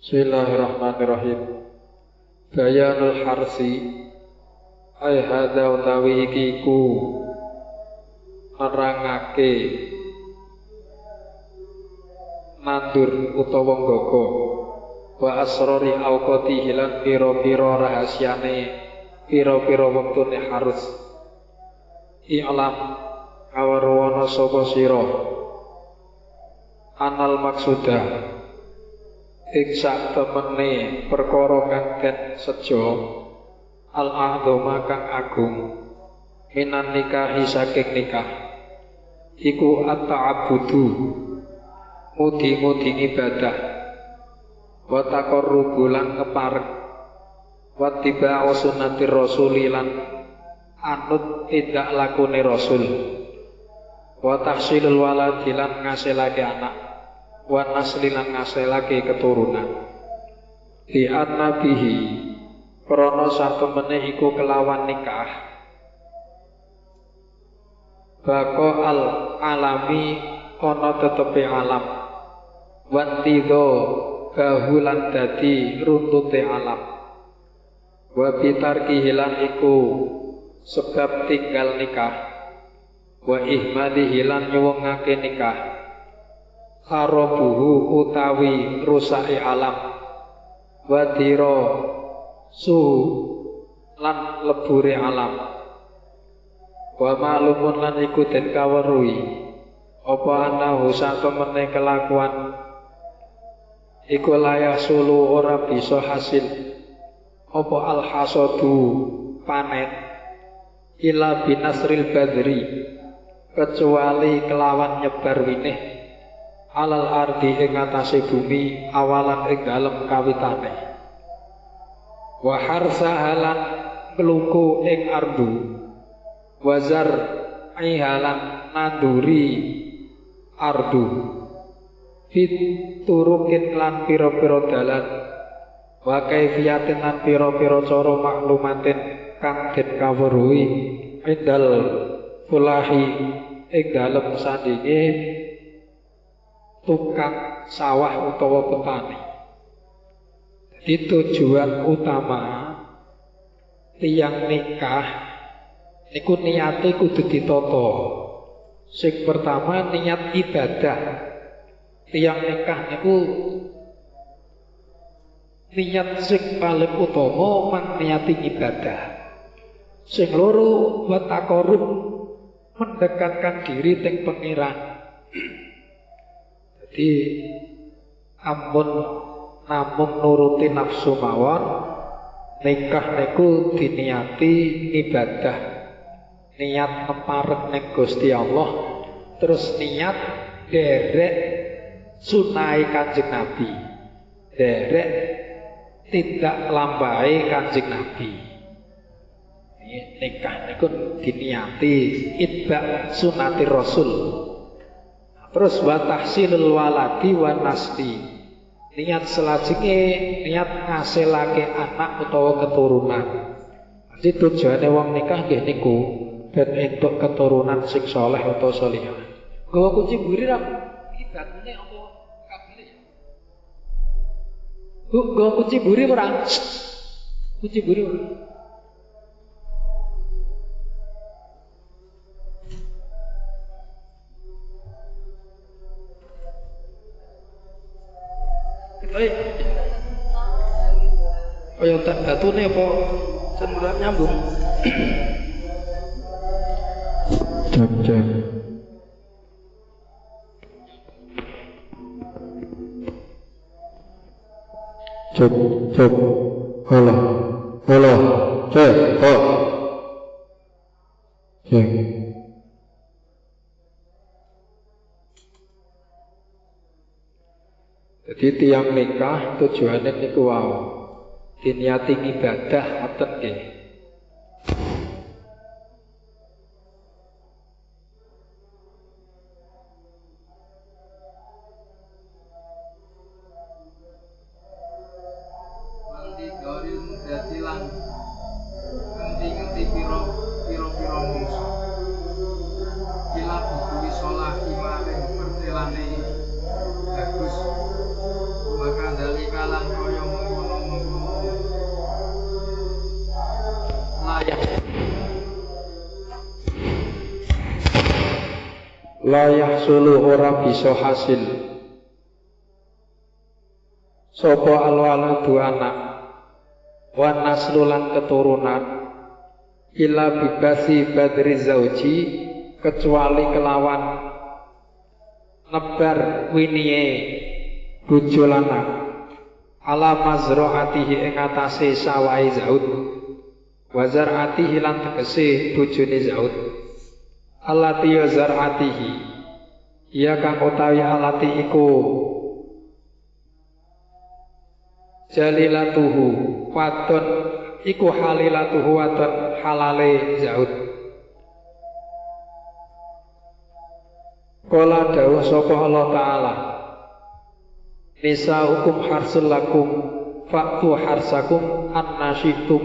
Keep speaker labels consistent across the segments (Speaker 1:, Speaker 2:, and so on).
Speaker 1: Bismillahirrahmanirrahim. Bayanul harsi ai hadza utawi iki ku nerangake nandur utawa nggaga wa asrori auqati hilan pira-pira rahasiane pira-pira wektune harus i'lam awarwana sapa sira anal maksudah iksa temene perkara kang den sejo al-a'dhama kang agung minan nikahi saking nikah iku at-ta'abbudu mudi-mudi ibadah wa taqarrubu lan keparek wa tiba'u sunnatir rasuli lan anut tindak lakune rasul wa tahsilul waladi lan ngasilake anak wa naslilan ngasilake keturunan di nabihi krana satemene iku kelawan nikah bako al alami ana tetepe alam wantido bahulan dadi runtute alam wa bitarki hilan iku sebab tinggal nikah wa ihmadi hilan nyuwungake nikah kharabuhu utawi rusake alam wadira su lan lebure alam wa ma'lumun lan iku den kaweruhi apa anahu satemene kelakuan iku layak sulu ora bisa hasil apa alhasadu panen ila binasril badri kecuali kelawan nyebar winih alal ardi ing atase bumi awalan ing dalem kawitane wa harsahalan keluku ing ardu wazar ihalan nanduri ardu fit turukin lan pira-pira dalan wa kaifiyatin lan pira-pira cara maklumatin kang den kaweruhi indal fulahi ing dalem sandinge tukang sawah utawa petani. Jadi tujuan utama tiang nikah niku niate kudu ditata. Sing pertama niat ibadah. Tiang nikah niku niat sing paling utama man niati ibadah. Sing loro wa taqarrub mendekatkan diri teng pengiran. Jadi ampun namung nuruti nafsu mawon nikah niku diniati ibadah niat ngeparek ning Gusti Allah terus niat derek sunai Kanjeng Nabi derek tidak lambai Kanjeng Nabi nikah niku diniati itba sunati Rasul. Terus wa tahsilul waladi wa nasli niat selajenge niat ngasilake anak utawa keturunan. Jadi tujuane wong nikah nggih niku ben entuk keturunan sing saleh utawa salihah. Gawa kunci buri ra ibatune apa kabeh ya. Bu gawa kunci buri ora? Kunci buri ora? Kaya tak batune apa cenderung nyambung. Cek. Cek. Halo. Cek. Cek. Jadi tiang nikah tujuannya niku wau diniati ibadah ngoten nggih. Mandi garin dadi lan ngendi-endi pira-pira mungsu. Bila buku sholah imaring pertelane bagus maka dari kalang la yahsulu ora bisa hasil sapa alwaladu anak wa naslulan keturunan illa bibasi badri zauji kecuali kelawan nebar winiye bojo lanang ala mazraatihi ing atase sawahe Zaud wazar atihi lan tegese bojone Zaud alati yazar atihi iya kang utawi alati iku jalilatuhu wadon iku halilatuhu wadon halale Zaud. Kala dawuh sapa Allah Ta'ala nisa hukum harsul lakum faktu harsakum annasyitum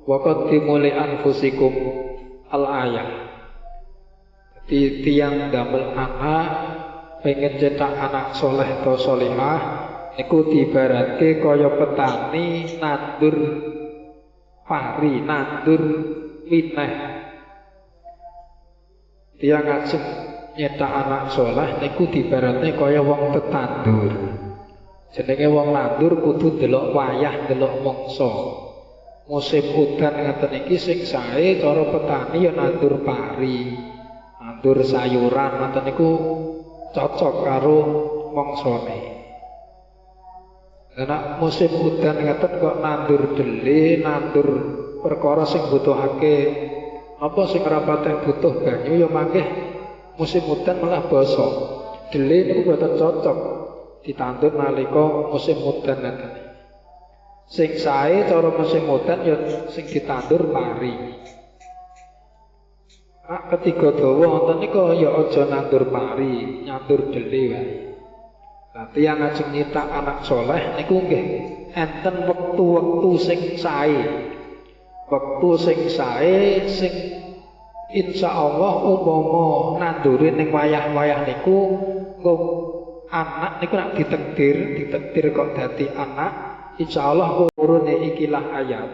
Speaker 1: wa qaddimu li anfusikum al-ayah. Jadi tiang damel anak pengen cetak anak soleh atau solihah iku diibaratke kaya petani nandur pari, nandur wineh. Tiang ngajeng nyetak anak soleh niku diibaratke kaya wong tetandur. Jenenge wong nandur kudu delok wayah, delok mangsa. Musim udan ngeten iki sing sae cara petani ya nandur pari, nandur sayuran ngoten niku cocok karo mangsane. Nek musim udan ngeten kok nandur dhelé, nandur perkara sing butuhake apa sing ora patek butuh banyu ya mangke musim udan malah basa. Dhelé niku boten cocok ditandur nalika musim udan ngeten. Sing sae cara musim udan ya sing ditandur pari. Ketiga dawa wonten nika ya aja nandur pari, nandur dhelé wae. Lah tiyang ajeng nyetak anak soleh niku nggih enten wektu-wektu sing sae. Wektu sing sae sing insyaallah umpama nandure ning wayah-wayah niku nggo anak niku nek ditakdir kok dadi anak insyaallah urune ikilah ayat.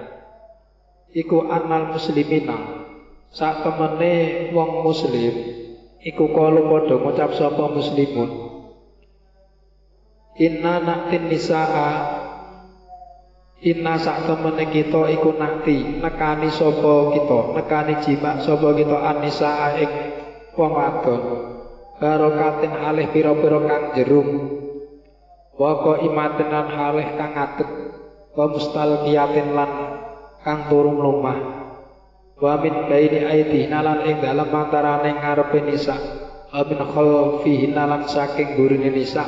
Speaker 1: Iku annal muslimina sak temene wong muslim iku kalau padha ngucap sapa muslimun inna naktin nisaa inna sak temene kita iku nakti nekani sapa kita nekani jima sapa kita an-nisaa ing wong wadon barokatin alih pira-pira kang jerum wa qaimatin lan halih kang ngadeg wa mustalqiyatin lan kang turu mlumah wa min baini aidina lan ing dalem antarane ngarepe nisa min khalfihi lan saking gurine nisa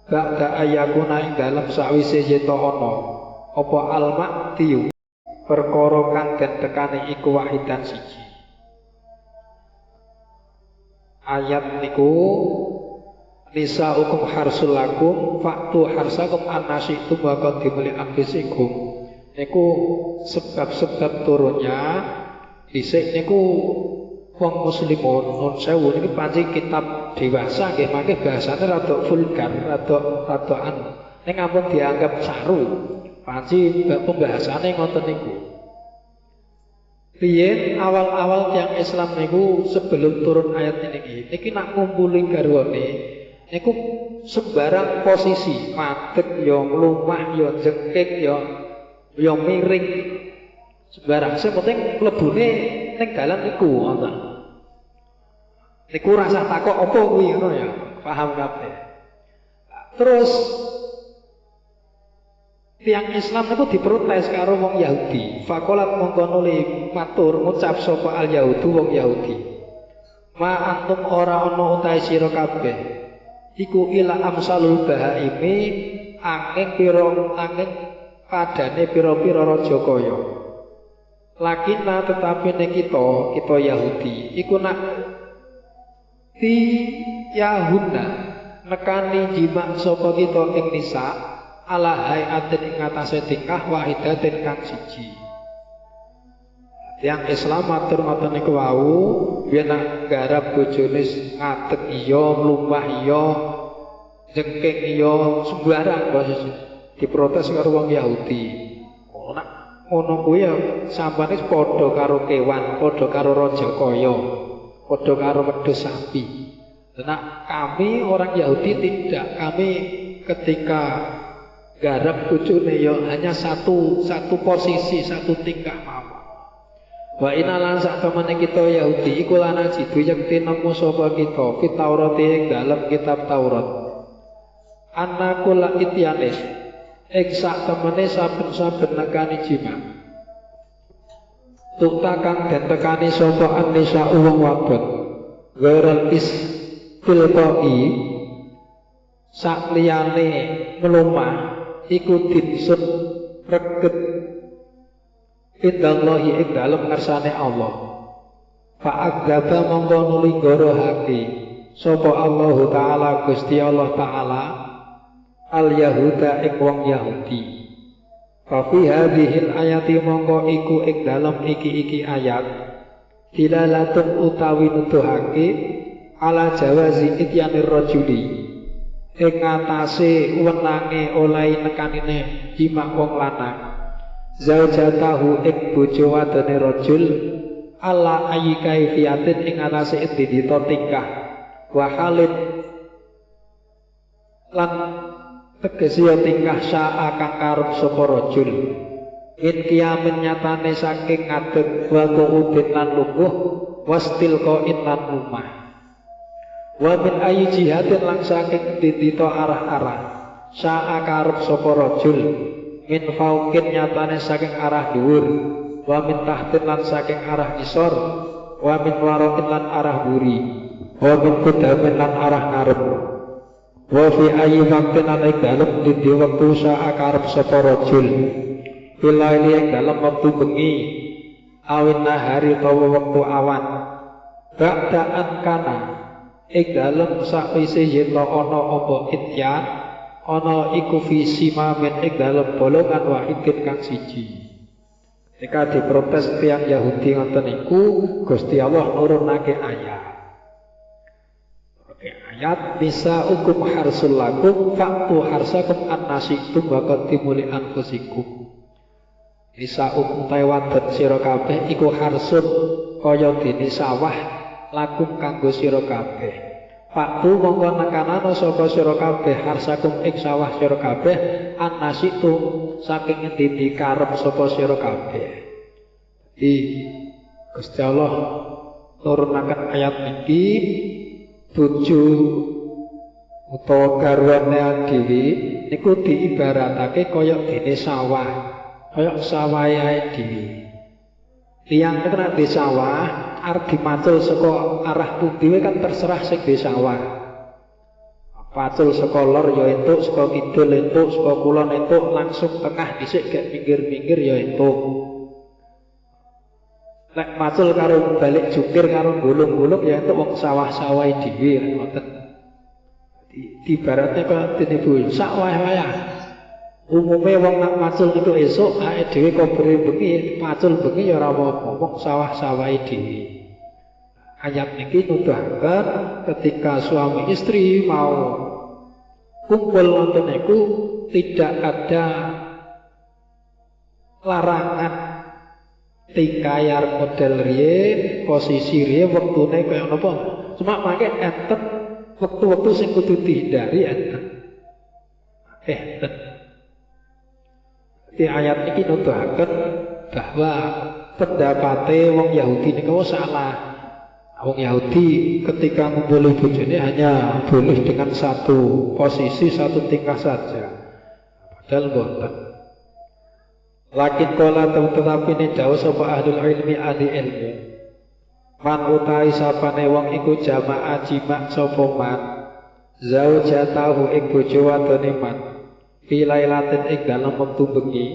Speaker 1: ba'da ayakuna ing dalem sawise yeta ana apa al-ma'tiyu perkara kang den tekani iku wahidan siji. Ayat niku nisa hukum harsul lakum faktu harsakum annasyitum wa qaddimu li anfusikum niku sebab-sebab turunnya dhisik niku wong muslimun nun sewu niki pancen kitab dewasa nggih mangke bahasane rada vulgar rada ning ampun dianggap saru pancen pembahasannya ngoten niku. Riyen awal-awal tiyang Islam niku sebelum turun ayat niki nak ngumpuli garwane niku sembarang posisi madeg ya mlumah ya jengking ya miring sembarang sing penting mlebune ning dalan niku wonten. Niku rasa takok apa kuwi ngono ya, paham kabeh. Terus tiang Islam niku diprotes karo wong Yahudi. Fakolat mongko nuli matur ngucap sapa al Yahudu wong Yahudi. Ma antum ora ana utahe sira kabeh. Iku ila amsalul bahaimi angin padane pira-pira raja kaya. Lakinna tetapi nek kita Yahudi iku nak ti Yahuna nekani jima sapa kita ing nisa ala hayatin ing atase tingkah wahidatin kang siji. Tiang Islam matur ngoten niku wau yen nak garap bojone ngadeg iya mlumpah iya jengking iya sembarang bos diprotes karo wong Yahudi. Ora ngono kuwi ya sampane padha karo kewan, padha karo raja kaya, padha karo wedhus sapi. Nah, kami orang Yahudi tidak. Kami ketika garap bojone ya hanya satu posisi, satu tingkah mawon. Wa inalan sak temene kita Yahudi iku lan jidu yekti nemu sapa kita fit Taurat ing dalem kitab Taurat. Anakula ityanis ing sak temene saben-saben nekani jima. Tuktakang dan tekani sapa anisa wong wadon. Ghairul is Filqoi sak liyane ngelumah iku dinsun reget indallahi ing dalem ngersane Allah. Fa'adzaba mongko nuli gorohake sapa Allah taala Gusti Allah taala al yahuda ing wong Yahudi. Fa fi hadhil ayati mongko iku ing dalem iki ayat dilalatun utawi nuduhake ala jawazi ityanir rajuli ing atase wenange oleh nekanine jimak wong lanang zaujatahu ing bojo wadone rajul ala ayi kaifiatin ing atase didita tingkah wa halin lan tegese tingkah saa kang karep sapa rajul in kiamen nyatane saking ngadeg wa udin lan lungguh wastil qain lan rumah. Wa min ayi jihadin lang saking didita arah-arah sa'a karep sapa rajul min fauqin nyatane saking arah dhuwur wa min tahtin lan saking arah ngisor wa min waraqin lan arah buri wa min kudamin lan arah ngarep wa fi ayi waqtin lan ing dalem didi wektu sa'a karep sapa rajul bilaili ing dalem wektu bengi awin nahari utawa wektu awan ba'daan kana ing dalem sakwise yen ana apa ityan ana iku fisima men ing dalem bolongan wahidin kang siji. Ketika diprotes tiyang Yahudi ngoten iku Gusti Allah nurunake ayat. Ayat bisa hukum harsul lakum faktu harsakum annasikum wa qaddimu li anfusikum. Bisa hukum tawadun sira kabeh iku harsun kaya dene sawah lakum kanggo sira kabeh. Faktu mongko nekanana sapa sira kabeh harsakum ing sawah sira kabeh annasitu saking endi karep sapa sira kabeh. Di Gusti Allah nurunaken ayat niki bojo utawa garwane dhewe niku diibaratake kaya dene sawah, kaya sawahe ae dhewe. Tiyang nek nek di sawah arep dimacul saka arah pundi kan terserah sing di sawah. Pacul saka lor ya entuk, saka kidul entuk, saka kulon entuk, langsung tengah dhisik gek pinggir-pinggir ya entuk. Nek macul karo balik jukir karo gulung-gulung ya entuk wong sawah-sawah dhewe ngoten. Ibaratnya kaya dene Bu, sak wayah-wayah. Umume wong nak macul itu esuk ae dhewe kobere bengi, macul bengi ya ora apa-apa, wong sawah-sawahe dhewe. Ayat niki nuduhaken ketika suami istri mau kumpul wonten niku tidak ada larangan tikayar model riye, posisi riye, wektune kaya napa. Cuma mangke enten wektu-wektu sing kudu dihindari enten. Enten. Di ayat ini nuduhaken bahwa pendapate wong Yahudi niku salah. Wong Yahudi ketika ngumpuli bojone hanya boleh dengan satu posisi, satu tingkah saja. Padahal boten. Lakin kala tetapi ini dawuh sapa ahlul ilmi ahli ilmu. Man utahi sapane wong iku jamaah jima sapa man zaujatahu ing bojo wadone man. Filailatin ing dalem wektu bengi.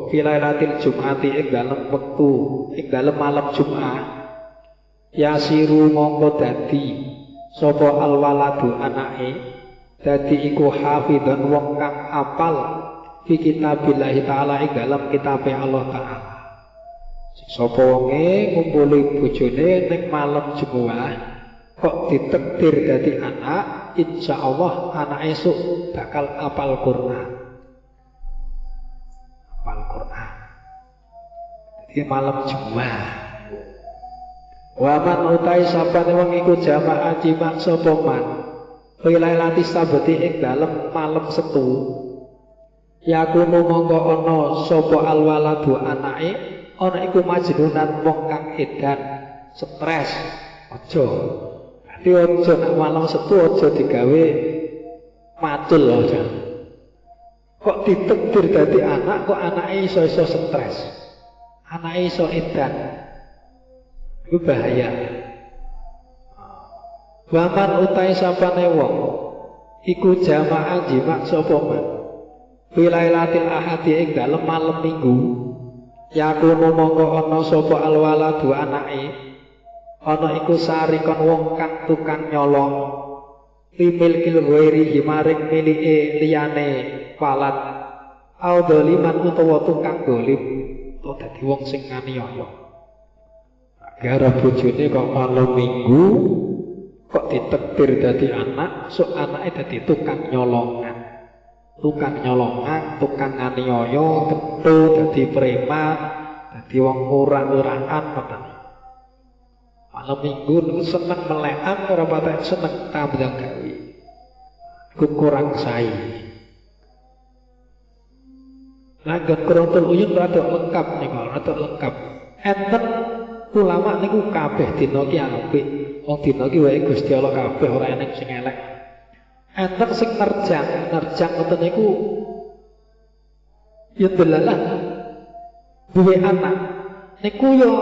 Speaker 1: Filailatil Jum'ati ing dalem wektu, ing dalem malam Jumat. Yasiru mongko dadi sapa alwaladu anake dadi iku hafidhan wong kang apal fi kitabillahi taala ing dalem kitabe Allah taala. Sapa wonge ngumpuli bojone ning malam Jumat kok ditakdir dadi anak, insyaallah anak esuk bakal apal Quran. Apal Quran. Di malam Jumat. Waman utai sapane wong iku jamaah jimak sapa man wilailati sabeti ing dalem malam setu yakunu mongko ana sapa alwaladu anake ana iku majnunan wong kang edan stres aja dadi aja nek malam setu aja digawe macul aja kok ditekdir dadi anak kok anake iso-iso stres anake iso edan itu bahaya. Waman utai sapane wong iku jamaah jimak sapa man wilailatil ahadi ing dalem malam minggu yakunu mongko ana sapa alwaladu anake ana iku sarikon wong kang tukang nyolong limil kilwairi himaring milike liyane walad audoliman utawa tukang dolim utawa dadi wong sing nganiaya gara bojone kok malam minggu kok ditekdir dadi anak sok anake dadi tukang nyolongan tukang aniaya ketu dadi preman dadi wong urang-urangan ngoten malam minggu niku seneng melekan ora patek seneng tambang gawe iku kurang sae langgan Quratul Uyun rada lengkap niku rada lengkap enten ulama niku kabeh dina ki apik. Wong dina ki wae Gusti Allah kabeh ora enek sing elek. Enten sing nerjang ngoten niku ya delalah duwe anak. Niku yo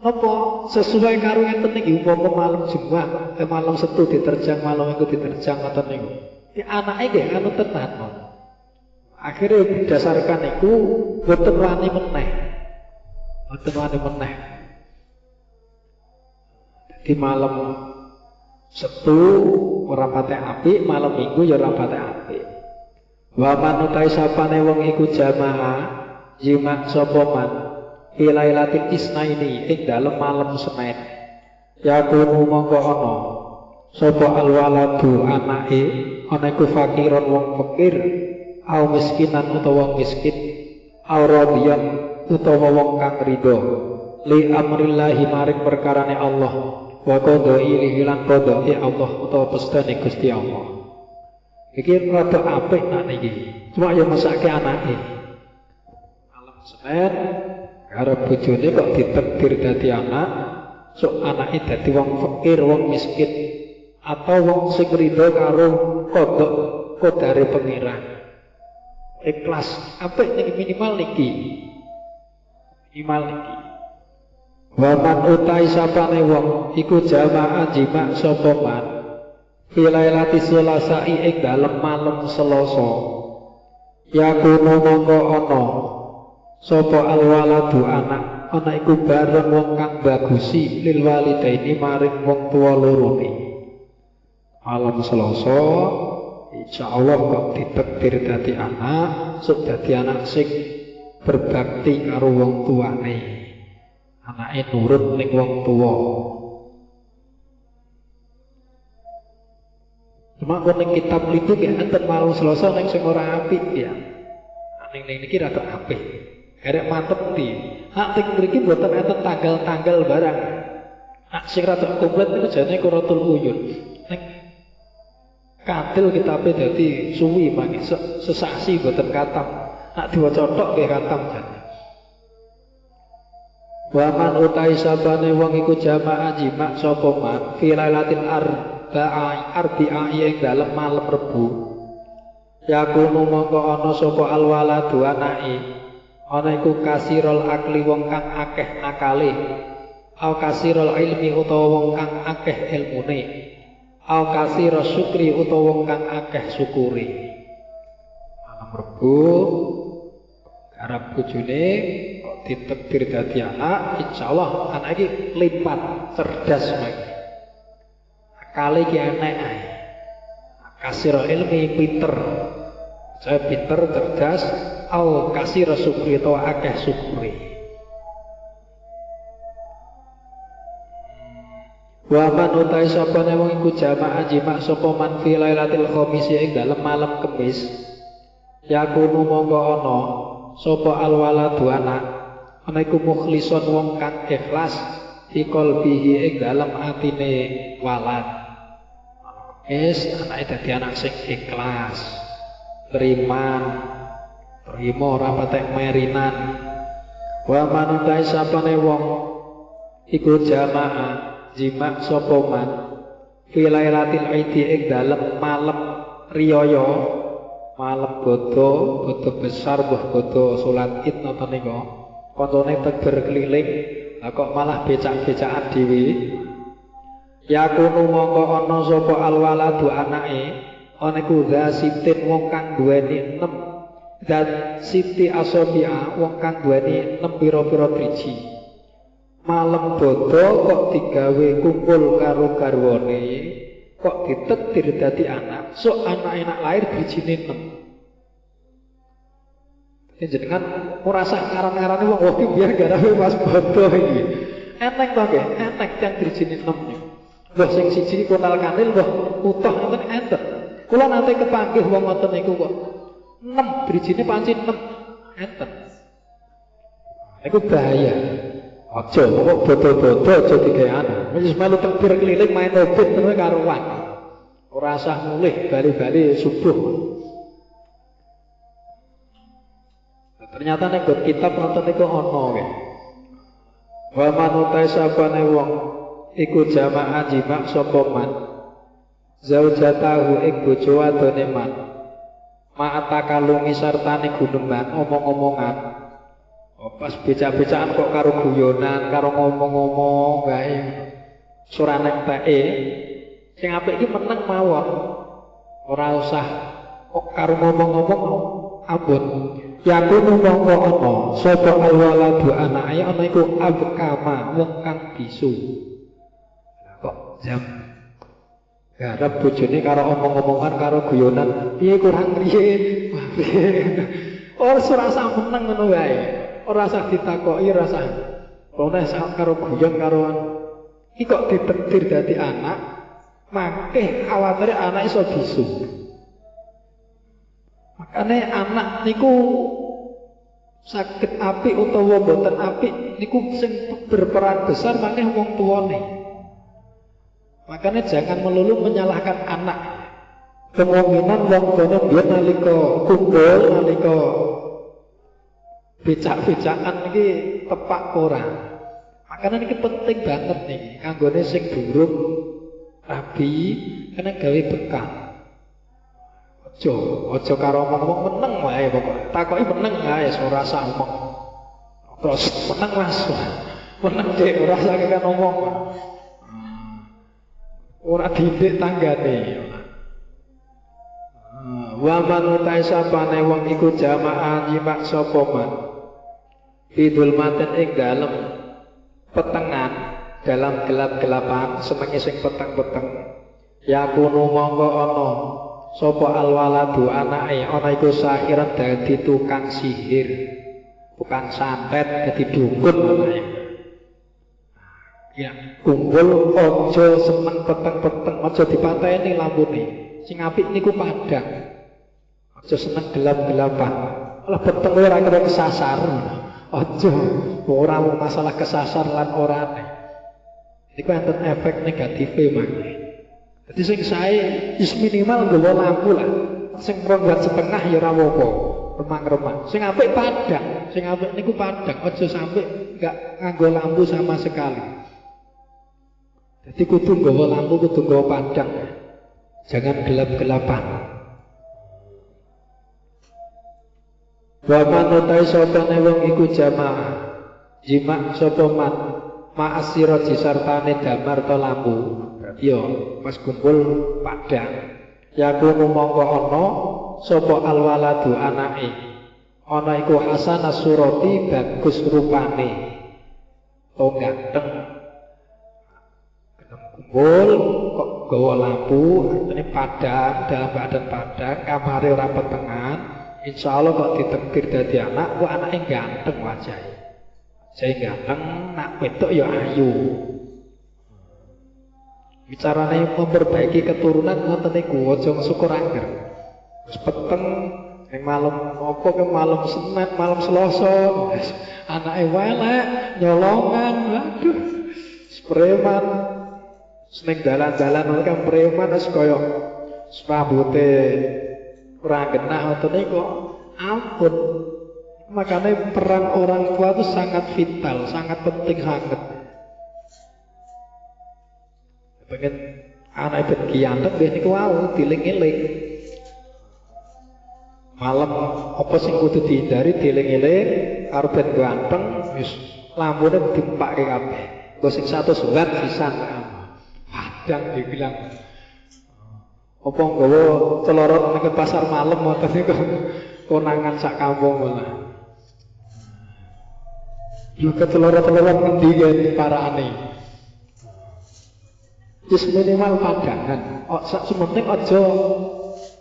Speaker 1: apa sesuai karo enten iki umpama malam Jumat, malam Setu diterjang, malam Minggu diterjang ngoten niku. Ki anake nggih anu tenan. Akhirnya berdasarkan niku boten wani meneh. Boten wani meneh. Di malam Setu ora patek apik, malam Minggu ya ora patek apik. Wa man utai sapane wong iku jamaah jimak sapa man ilailatil isnaini ing dalem malam Senin. Yakunu mongko ana sapa alwaladu anake ana iku fakiron wong fakir au miskinan utawa wong miskin au radiyan utawa wong kang ridho li amrillahi maring perkarane Allah wa qadai lan qadai Allah utawa pestane Gusti Allah. Iki rada apik nak niki. Cuma ya mesake anake. Malam Senin karo bojone kok ditakdir dadi anak, sok anake dadi wong fakir, wong miskin atau wong sing ridho karo qadare pengiran. Ikhlas apik niki minimal niki. Minimal niki. Waman utai sapane wong iku jamaah jimak sapa man filailati sulasai ing dalem malam Selasa yakunu mongko ana sapa alwaladu anak ana iku bareng wong kang bagusi lil walidaini maring wong tuwa lorone malam Selasa insyaallah kok ditakdir dadi anak sok dadi anak sing berbakti karo wong tuane anake nurut ning wong tuwa. Cuma ning kitab itu ya enten malam Selasa ning sing ora apik ya. Ning niki rada apik. Erek mantep di. Hak ning mriki mboten enten tanggal-tanggal barang. Hak sing rada komplit niku jane Quratul Uyun. Ning katil kitabe dadi suwi mangke sesasi mboten katam. Nak diwaca tok nggih katam jane. Waman utai sabane wong iku jamaah jimak sapa man filailatil arba'a ing dalem malam Rebu yakunu mongko ana sapa alwaladu anake ana iku kasirul akli wong kang akeh akale au kasirul ilmi utawa wong kang akeh ilmune au kasirus syukri utawa wong kang akeh syukure malam Rebu Arab bojone kok ditakdir dadi anak, insyaallah anak iki lipat cerdas mangke. Akale iki enek ae. Kasir ilmi pinter. Saya pinter cerdas au kasir syukri to akeh syukuri. Wa man utai sapane wong iku jamaah jimak sapa man fi lailatul khamis ing dalem malam Kamis. Yakunu mongko ana sapa alwaladu anak ana iku mukhlison wong kang ikhlas fi qalbihi ing dalem atine walad. Anake dadi anak sing ikhlas, beriman, terima ora patek merinan. Wa manutai sapane wong iku jamaah jima sapa man fi lailatil aidi ing dalem malam riyaya, malam bodo besar mbah bodo salat Id napa nika. Koncone teger keliling, kok malah becak-becakan dhewe. Yakunu mongko ana sapa alwaladu anake, ana iku sitin wong kang duweni 6 dan siti asobia wong kang duweni 6 pira-pira driji. Malam bodo kok digawe kumpul karo garwane, kok ditekdir dadi anak, sok anak-anak lahir drijine 6. Jenengan ora sah ngaran-ngarane wong iki biar garawe Mas bodo iki. Eneng to nggih, eneng yang drijine 6. Mbah sing siji kotal kanil mbah utuh ngoten enten. Kula nate kepanggih wong ngoten niku kok 6 drijine pancen 6 enten. Iku bahaya. Aja kok bodo-bodo aja digawe. Wis melu tekbir keliling main obit terus karuan. Ora usah mulih bali-bali subuh. Ternyata nek kitab nonton niku ana nggih. Wa manutai sapane wong iku jamaah jima sapa man zaujatahu ing bojo wadone man ma'atakalungi sartane guneman omong-omongan. Pas becak-becakan kok karo guyonan, karo ngomong-ngomong wae surane teke sing apik iki meneng mawon. Ora usah kok karo ngomong-ngomong abot. Yakunu mongko ana sapa alwaladu anake ana iku abkama wong kang bisu. Kok jam garap bojone karo omong-omongan karo guyonan piye kurang piye. Ora usah meneng ngono wae. Ora usah ditakoki, ora usah. Ora usah karo guyon karoan. Iki kok ditekdir dadi anak, mangke awatire anak iso bisu. Makane anak niku sakit apik utawa boten apik niku sing berperan besar maneh wong tuane. Makanya jangan melulu menyalahkan anak. Kemungkinan wong tuane biyen nalika kumpul, nalika becak-becakan iki tepak ora. Makanya ini penting banget nih kanggone sing durung rabi kena gawe bekal. Ojo karo omong-omong meneng wae pokok. Takoki meneng wae ora usah omong. Terus meneng Mas. Meneng Dik, ora usah kan omong. Ora didik tanggane. Wa man utai sapane wong iku jamaah nyimak sapa man. Bidul maten ing dalem petengan, dalam gelap-gelapan semenge sing peteng-peteng. Yakunu mongko ana sapa alwaladu anake ana iku sahiran dadi tukang sihir, bukan santet dadi dukun anake. Ya, kumpul aja seneng peteng-peteng, aja dipateni lampune. Sing apik niku padang. Aja seneng gelap-gelapan. Lah peteng ora kira kesasar. Aja ora masalah kesasar lan orane. Iku enten efek negatif mangke. Jadi sing sae wis minimal nggawa lampu lah. Sing ronggat setengah ya ora apa-apa, remang-remang. Sing apik padang, sing apik niku padang, aja sampai enggak nganggo lampu sama sekali. Jadi kudu nggawa lampu, kudu nggawa padang. Jangan gelap-gelapan. Wa man utai sapane wong iku jamaah jima sapa man ma'asira disartane damar to lampu. Yo, pas kumpul padang. Yakunu mongko ana sapa alwaladu anake. Ana iku hasanah surati bagus rupane. Oh ganteng. Kumpul kok gawa lampu, artine padang, dalam keadaan padang, kamare ora petengan. Insyaallah kok ditekdir dadi anak, kok anake ganteng wajahe. Wajahe ganteng, nak wedok ya ayu. Bicarane memperbaiki keturunan ngoten niku aja syukur angger. Wis peteng ning malam apa ke malam Senin, malam Selasa. Anake welek, nyolongan. Waduh. Preman seneng dalan-dalan kan preman wis kaya rambute ora genah otone kok ampun. Makanya peran orang tua itu sangat vital, sangat penting sangat. Pengen anak itu kiantek deh niku wau dieling-eling. Malam apa sing kudu dihindari dieling-eling karo ben ganteng wis lampune dipake kabeh. Engko sing 100 watt pisan. Padang dibilang apa nggawa celorot ning pasar malam ngoten niku konangan sak kampung malah. Yo ketelorot-telorot ngendi gen parane. Wis minimal padangan. Sak sementing aja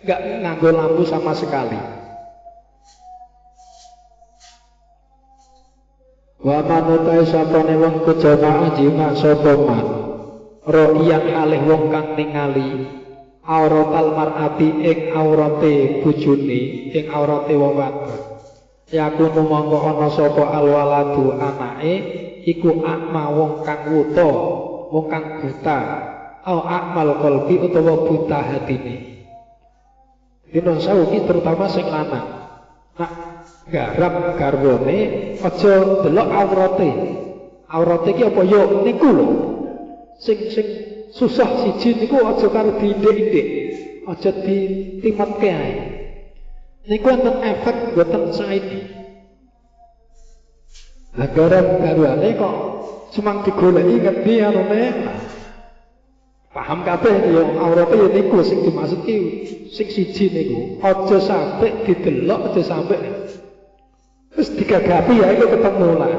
Speaker 1: enggak nganggo lampu sama sekali. Wa manutai sapane wong kejamaah jima sapa man. Ro'yan alih wong kang ningali auratal mar'ati ing aurate bojone, ing aurate wong wadon. Yakunu mongko ana sapa alwaladu anake iku akma wong kang wuta, wong kang buta, au akmal qalbi utawa buta hatine. Dino sawu iki terutama sing lanang. Nak garap garwane aja delok aurate. Aurate iki apa yo niku lho. Sing susah siji niku aja karo diindik-indik. Aja ditimetke ae. Niku enten efek boten saiki. Lah garwane kok cuma digoleki ngendi anune. Paham kabeh ya aurate ya niku sing dimaksud ki sing siji niku. Aja sampe didelok, aja sampe terus digagapi ya iku ketemu lah.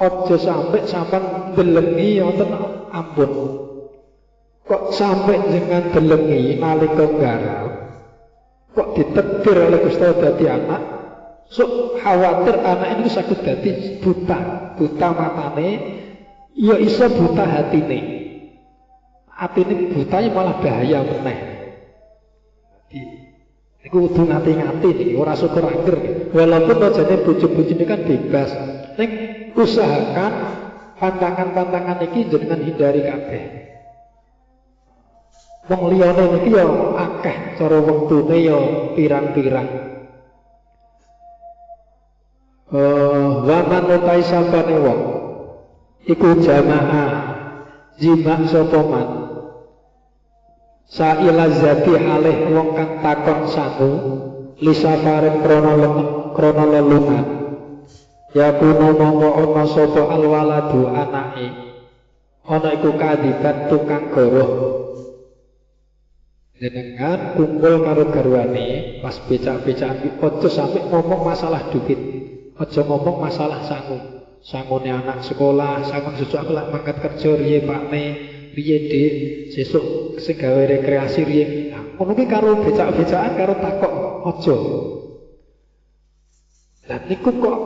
Speaker 1: Aja sampe sampean delengi wonten ampun. Kok sampe jenengan delengi nalika garap kok ditekdir oleh Gusti dadi anak, sok khawatir anak ini sakit dadi buta matane, ya iso buta hatine. Atine butanya malah bahaya meneh. Iku kudu ngati-ngati nih, ora syukur angger. Walaupun ajane bojo-bojone kan bebas, ning usahakan pantangan-pantangan iki jenengan hindari kabeh. Wong liyane niki ya akeh cara wektune ya pirang-pirang. Wa man utai sampane wong iku jamaah jima sapa man saila zati halih wong kang takon sangu lisafarin krana lelungan ya kuno mongko ana sapa alwaladu anake ana iku kadibat tukang goroh. Jenengan kumpul karo garwane pas becak-becakan aja sampe ngomong masalah duit, aja ngomong masalah sangu. Sangune anak sekolah, sangun sesuk aku lak mangkat kerja riye Pakne, riye Dik, sesuk sing gawe rekreasi riye. Ngono ki karo becak-becakan karo takok aja. Lah niku kok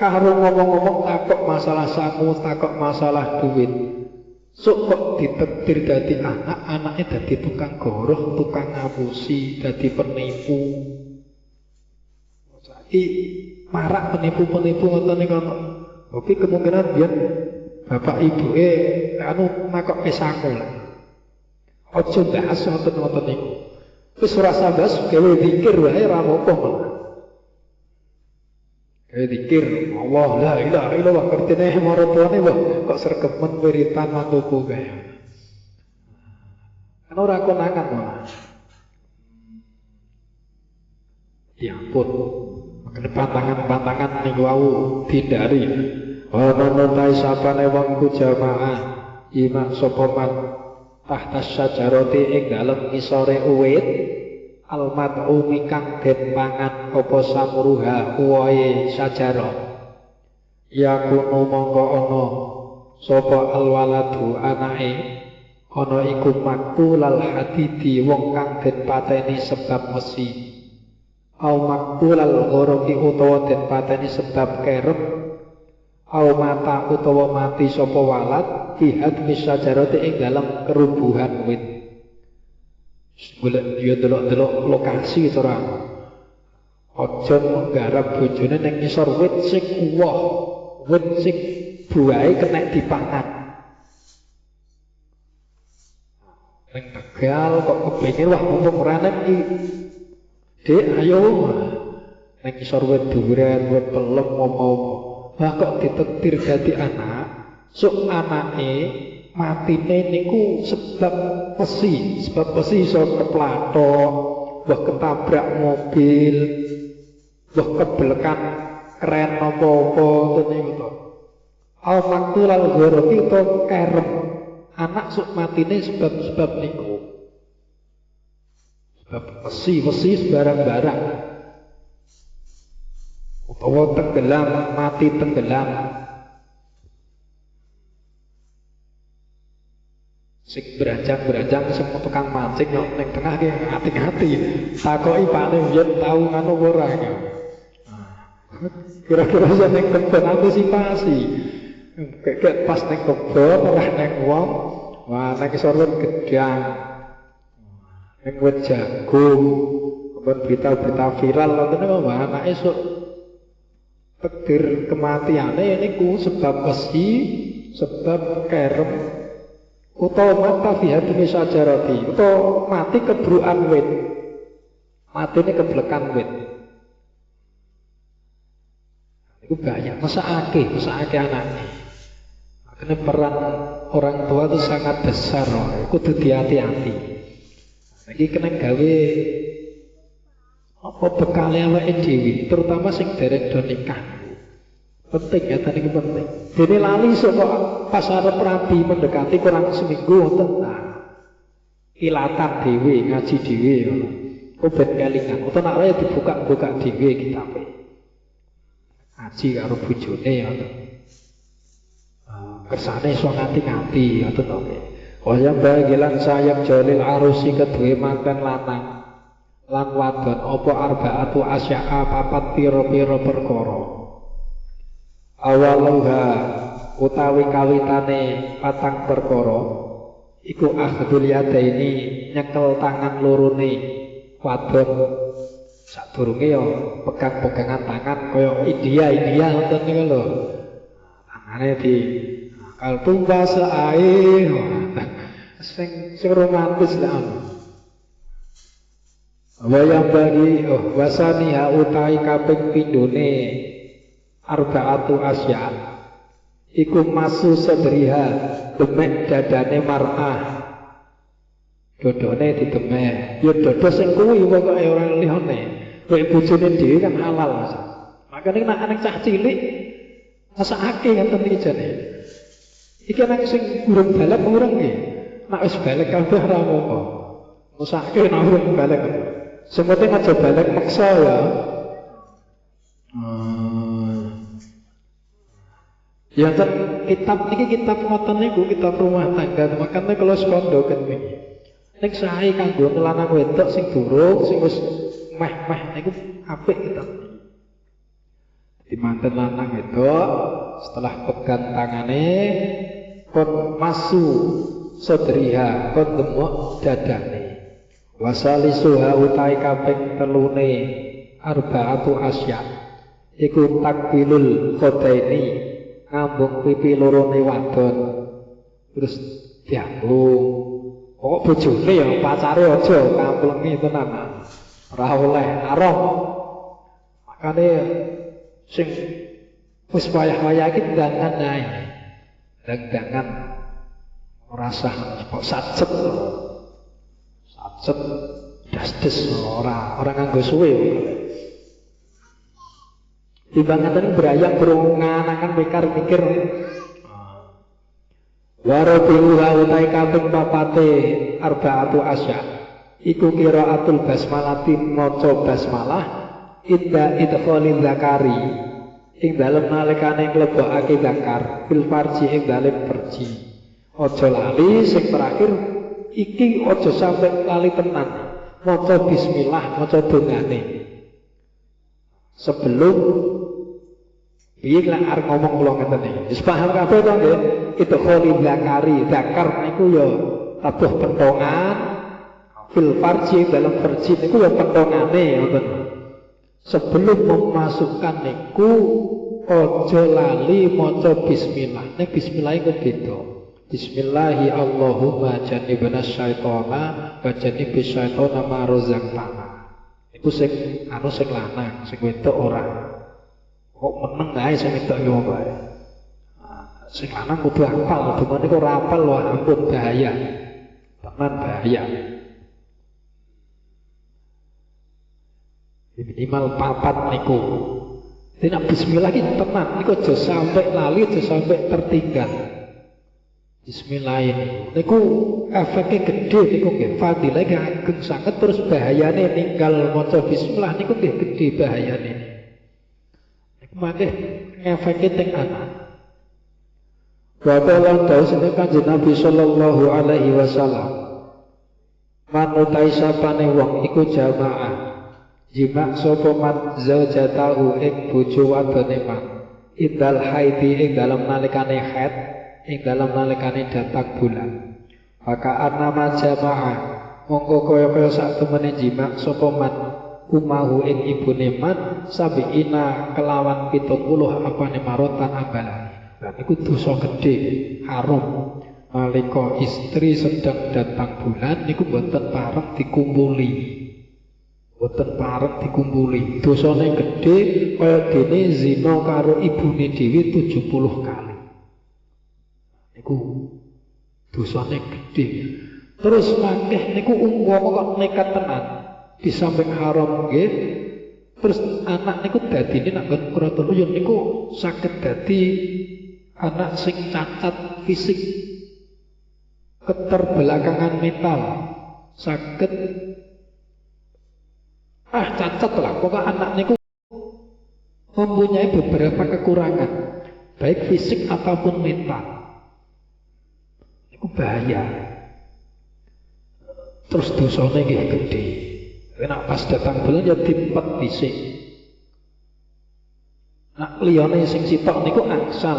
Speaker 1: karo ngomong-ngomong takok masalah sangu, takok masalah duit. Sok kok ditekdir dadi anak, anaknya dadi tukang goroh, tukang ngapusi, dadi penipu. Saiki marak penipu-penipu ngoten niku. Oke kemungkinan biyen bapak ibuke anu nakokke sangu. Aja bahas ngoten-ngoten niku. Wis ora sabas gawe zikir wae ora apa-apa. Dikir Allah la ilaha illallah kertine maratuane wah kok sregemen wiritan mantuku kae. Kan ora konangan malah. Ya ampun. Makane pantangan-pantangan niku wau dihindari. Ana nontai sapane wong ku jamaah iman sapa man tahta syajarati ing dalem ngisore uwit almad'umi kang den mangan apa samruha uwae sajarah yakunu mongko ana sapa alwaladu anake ana iku maktulal hadidi wong kang den pateni sebab mesi au maktulal ghoroki utawa den pateni sebab kerep au mata utawa mati sapa walad jihad misajarati ing dalam kerubuhan wit. Golek yo delok-delok lokasi ora. Aja nggarap bojone ning ngisor wit sing uwoh, wit sing buahe kena dipangan. Ning Tegal kok kepengin wah mumpung rene iki. Dik ayo. Ning isor wit duren, wit pelem apa-apa. Wah kok ditetir dadi anak. Sok anake matine niku sebab besi iso keplathok, wah ketabrak mobil, wah kebelekan keren apa-apa ngoten niku to. Al maqtulal ghorofi to kerem. Anak sok matine sebab niku. Sebab besi sembarang-barang. Utawa tenggelam, mati tenggelam. Sing beranjang semua tukang mancing yo ning tengah ki hati-hati. Takoki pakne yen tau ngono ora iki. Kira-kira ning kebon antisipasi. Kayak pas ning kebon ora ning wong, wah nek isor gedang. Ning wit jagung, kebon berita viral ngoten niku wah anake esuk takdir kematiane niku sebab besi, sebab kerem. Utawa mata fihatini sajarati, utawa mati kebrukan wit, matine keblekan wit. Itu bahaya, mesakake anaknya. Makanya peran orang tua itu sangat besar, kudu hati-hati. Iki kena gawe apa bekale awake dhewe, terutama sing dereng do nikah. Penting ya tadi penting. Dene lali sok pas arep rabi mendekati kurang seminggu wonten ilatan dhewe, ngaji dhewe ngono. Kok ben kelingan, utawa nek ora dibuka-buka dhewe kitabe. Ngaji karo bojone ngono. Kersane iso ngati-ngati ngoten to. Waya bagilan sayap jalil arusi kedue manten lanang. Lan wadon apa arbaatu asya'a papat pira-pira perkara. Awaluha utawi kawitane patang perkara iku akhdul yadaini nyekel tangan lorone wadon sadurunge ya pegang-pegangan tangan kaya India ngoten niku lho. Tangane di akal tumbas ae sing romantis lah. Wayang bagi wasaniha utai kaping pindhone arbaatu asya iku masu sedriha demek dadane mar'ah dodone didemek ya dodo sing kuwi pokoke ora liyane kowe bojone dhewe kan halal makane nek anak cah cilik ngesake ngoten iki jane iki anak sing urung balik urung nggih nek wis balik kabeh ora apa-apa ngesake nek urung balik semote aja balik maksa ya. Ya kan kitab ngoten niku kitab rumah tangga makane kalau sekondoken niki. Nek sae kanggo lanang wedok sing durung sing wis meh-meh niku apik kitab niki. Di manten lanang wedok setelah pegang tangane kon masu sedriha kon demok dadane. Wasalisuha utai kaping telune arbaatu asya iku takbilul khodaini ngambung pipi lorone wadon terus diambung kok bojone ya pacare aja kamplengi tenan ora oleh arep makane sing wis wayah-wayah iki dangan ae dangan ora sah kok sacet dasdes ora nganggo suwe timbangane berayang berungan-angan mikir warabihu utai kaping papate arbaatu asya iku qiraatul basmalati maca basmalah idza idkhalil zakari ing dalem nalikane nglebokake zakar fil farji ing dalem farji aja lali sing terakhir iki aja sampe lali tenan maca bismillah maca dongane sebelum piye lek arep ngomong kula ngeten iki. Wis paham kabeh to nggih? Itu kholi zakari, zakar niku ya tabuh pentongan fil farji dalam farji niku ya pentongane ngoten. Sebelum memasukkan niku aja lali maca bismillah. Nek bismillah iku beda. Bismillahi Allahumma jannibna syaitona wa jannibis syaitona ma razaqtana. Iku sing sing lanang, sing wedok ora. Kok meneng ae sing wedok yo bae. Sing lanang kudu hafal, dungane kok ora hafal lho ampun bahaya. Tenan bahaya. Minimal papat niku. Dina bismillah iki tenan niku aja sampai lali, aja sampai tertinggal. Bismillahirrahmanirrahim. Niku efeknya gede niku nggih. Fadilah ageng sanget terus bahayane ninggal maca bismillah niku nggih gede bahayane. Niku mangke efeknya teng anak. Wa qala dawuh Kanjeng Nabi sallallahu alaihi wasallam. Manutai sapane wong iku jamaah. Jima sapa man zaujatahu ing bojo wadone man. Idal haidi ing dalem nalikane haid. Ing dalam nalikane datang bulan. Maka anama jamaah mongko kaya-kaya sak temene jima sapa man umahu ing ibune man sabiina kelawan 70 apane marotan ambalane. Lah niku dosa gedhe haram. Nalika istri sedang datang bulan niku boten pareng dikumpuli. Boten pareng dikumpuli. Dosane gedhe kaya dene zina karo ibune dhewe 70 kali. Niku dosane gede. Terus mangkeh niku umpama kok nekat tenan di samping haram nggih. Terus anak niku dadine nek nggon kratono niku saged dadi anak sing cacat fisik, keterbelakangan mental, saged cacat lah. Pokoknya anak niku mempunyai beberapa kekurangan baik fisik ataupun mental. Bahaya. Terus dosane nggih gedhe. Nek pas datang bulan ya dipet dhisik. Nak liyane sing sitok niku angsal,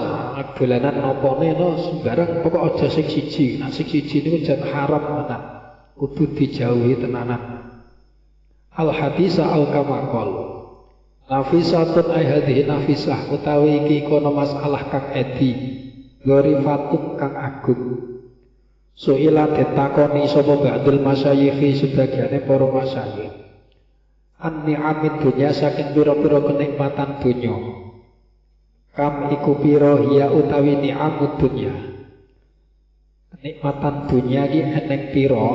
Speaker 1: dolanan nopone no sembarang pokok aja sing siji. Nak sing siji niku jan haram tenan. Kudu dijauhi tenanan. Al hadisa al kamakol. Nafisatun ay hadhihi nafisah utawi iki kono masalah kang edi. Gorifatun kang agung. Su'ila ditakoni sapa ba'dul masyayikhi sebagiane para masyayikh. An-ni'amid dunya saking pira-pira kenikmatan dunya. Kam iku pira hiya utawi ni'amud dunya. Kenikmatan dunya iki eneng pira?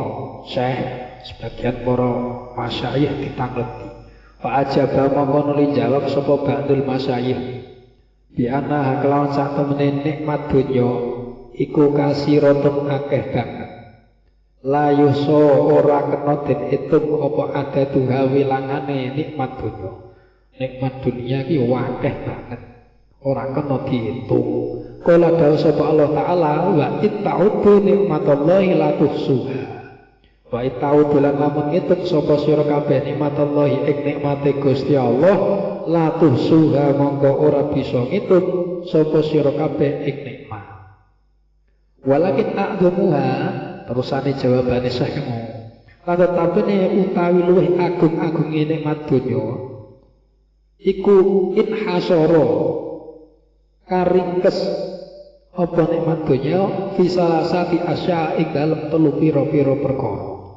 Speaker 1: Syekh sebagian para masyayikh ditangleti. Fa ajaba mongko nuli jawab sapa ba'dul masyayikh. Bi anna kelawan sak temene nikmat dunya iku kasiratun akeh banget. La yuso ora kena den itung apa ada tuha wilangane nikmat dunya. Nikmat dunia iki akeh banget. Ora kena diitung. Kala dawuh sapa Allah taala wa itta'udu nikmatallahi la tuhsuha. Wa itta'udu lan lamun ngitung sapa sira kabeh nikmatallahi ing nikmate Gusti Allah la tuhsuha mongko ora bisa ngitung sapa sira kabeh ing nikmat. Walakin a'dhamuha terusane jawabane Syekh mau. Tetapi utawi luwih agung-agunge nikmat donya iku inhasara karingkes apa nikmat donya fi salasati asya ing dalem telu pira-pira perkara.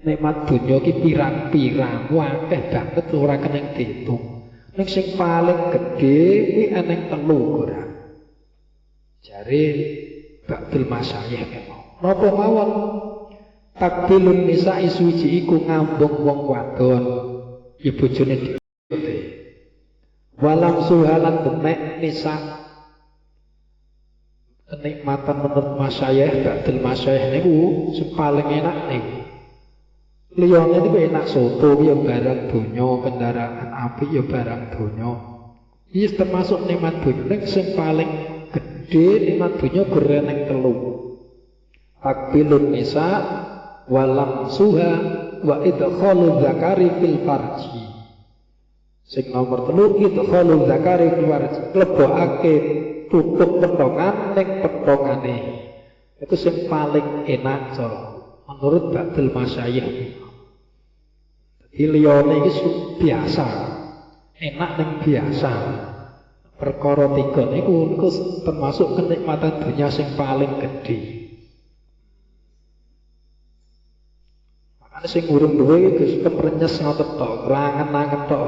Speaker 1: Nikmat donya iki pirang-pirang akeh banget ora keneng diitung. Ning sing paling gedhe kuwi eneng telu ora. Jare Ba'dul masyayikh memang. Napa mawon? Takbilun nisa isuji iku ngambung wong wadon. Ya bojone dhewe. Walam suhalan demek nisa. Kenikmatan menurut masyayikh Ba'dul masyayikh niku sing paling enak niku. Liyane niku enak soto ya barang donya, kendaraan apik ya barang donya. Iki termasuk nikmat donya sing paling gede nikmat dunya gereneng telu. Takbilun nisa walam suha wa idkhalu dzakari fil farji. Sing nomor telu idkhalu dzakari fil farji, lebokake tutup petongan ning petongane. Itu sing paling enak cara menurut Ba'dul masyayikh. Dadi liyane iki biasa. Enak ning biasa. Perkara tiga niku termasuk kenikmatan dunia sing paling gede. Makane sing urung duwe Gus perenyes ngoten tok, rangen-angen tok.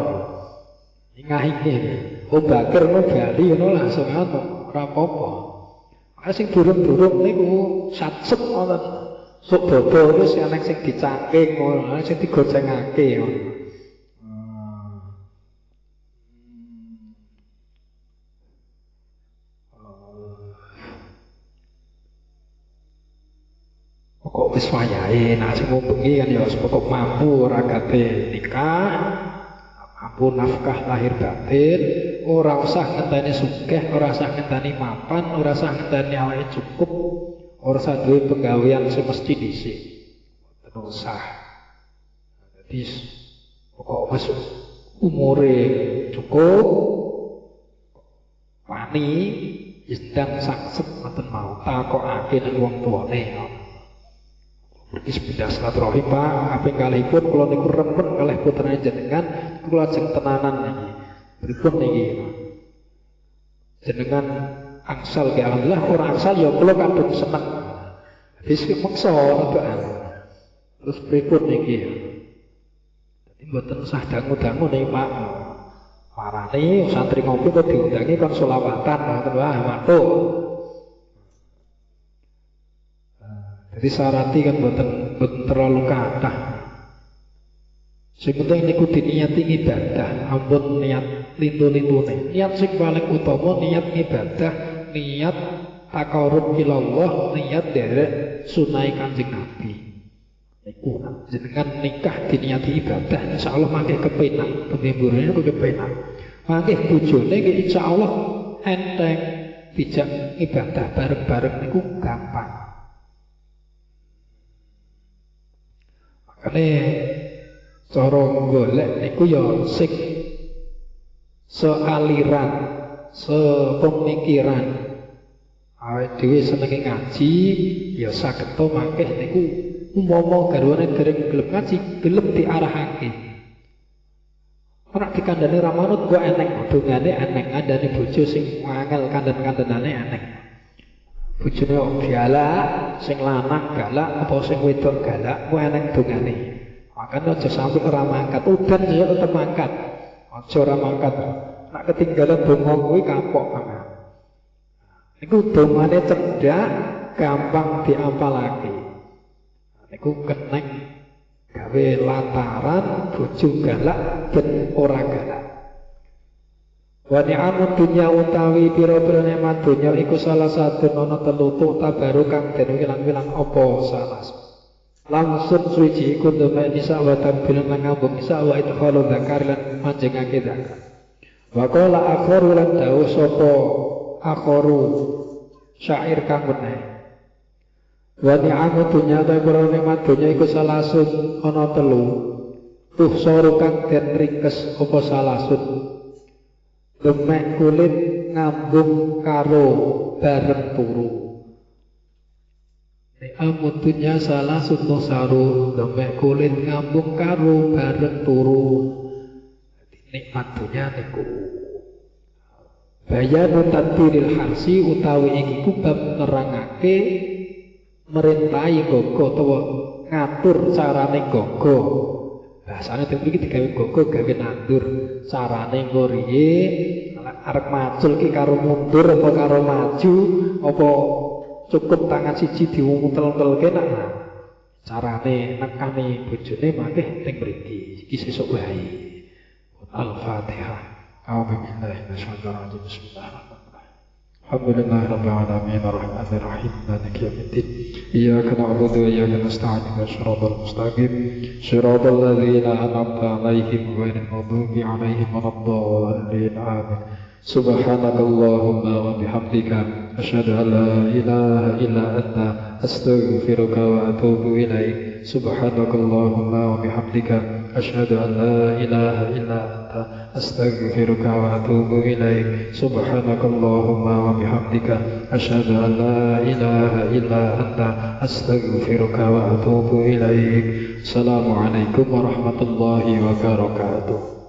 Speaker 1: Ingah-ingih. Oh bakir no Bali ngono langsung ngono, ora apa-apa. Makane sing durung-durung niku satset ngoten. Sok bobo wis ana sing dicangking ngono, sing digocengake ngono. Kok wis wayahe nek sing bengi kan ya pokok mampu ora kabeh nikah, mampu nafkah lahir batin, ora usah ngenteni sugih, ora usah ngenteni mapan, ora usah ngenteni awake cukup, ora usah duwe penggawean semesti dhisik. Mboten usah. Dadi pokok wis umure cukup, wani sedang sakset ngoten mau takokake nang wong tuane. Bismillah silaturahim Pak, kaping kalihipun kula niku remen kalih putra jenengan kula lajeng tenanan niki. Pripun niki? Jenengan angsal ke alhamdulillah, ora angsal ya kula kadung seneng. Wis meksa ngoten. Terus pripun niki? Dadi mboten usah dangu-dangu niki Pak. Marane santri ngopi kok diundangi kon selawatan ngoten wae matuk. Jadi syarati kan boten terlalu kathah. Sing penting niku diniati ibadah, ampun niat lintu-lintune. Niat sing paling utama niat ibadah, niat taqarrub ilallah, niat derek sunai Kanjeng Nabi. Niku jenengan nikah diniati ibadah, insyaallah mangke kepenak, pemimburane kok kepenak. Mangke bojone ki insyaallah enteng bijak ibadah bareng-bareng niku gampang. Makane cara golek niku ya sing sealiran, sepemikiran. Awake dhewe senenge ngaji, ya saged to mangke niku umpama garwane dereng gelem ngaji, gelem diarahake. Ora dikandani ra manut kok eneng, dongane eneng, ngandani bojo sing angel kandan-kandanane eneng. Bojone kok galak, sing lanang galak apa sing wedok galak, ku eneng dongane. Makane aja sampe ora mangkat, udan ya tetep mangkat. Aja ora mangkat. Nek ketinggalan donga kuwi kapok banget. Niku dongane cedhak, gampang diapalake. Niku keneng gawe lataran bojo galak ben ora galak. Wa ni'amud dunya utawi pira-pira nikmat dunya iku salah satu ana telu tabaru kang den wilang-wilang apa salah. Langsung suci iku demek nisa wa tabilan lan ngambung nisa wa idkhalu dzakar lan manjengake dzakar. Wa qala akharu lan dawuh sapa akharu syair kang meneh. Wa ni'amud dunya tabaru nikmat dunya iku salah satu ana telu. Tuh soru kang den ringkes apa salah satu. Demek kulit ngambung karo bareng turu. Ni'amudunya salah satu saru. Demek kulit ngambung karo bareng turu. Nikmat dunya niku bayanu tadbiril harsi utawi iki kubab nerangake merintahi gogo utawa ngatur carane gogo. Bahasane teng mriki digawe gogo gawe nandur. Carane engko riye arep macul ki karo mundur apa karo maju apa cukup tangan siji diuntel-untelke nak. Carane nekani bojone mangke teng mriki. Iki sesuk wae. Al-Fatihah. A'udzu billahi minasyaitonir rajim. Bismillahirrahmanirrahim. Alhamdulillahi rabbil alamin arrahmanir rahim maliki yaumiddin. Iyyaka na'budu wa iyyaka nasta'in ihdinas siratal mustaqim siratal ladzina an'amta 'alaihim ghairil maghdubi 'alaihim waladdallin. Amin. Subhanakallahumma wa bihamdika asyhadu an la ilaha illa anta astaghfiruka wa atubu ilaik. Subhanakallahumma wa bihamdika asyhadu an la ilaha illa anta astaghfiruka wa atubu ilaik. Subhanakallahumma wa bihamdika asyhadu an la ilaha illa anta astaghfiruka wa atubu ilaik. Assalamualaikum warahmatullahi wabarakatuh.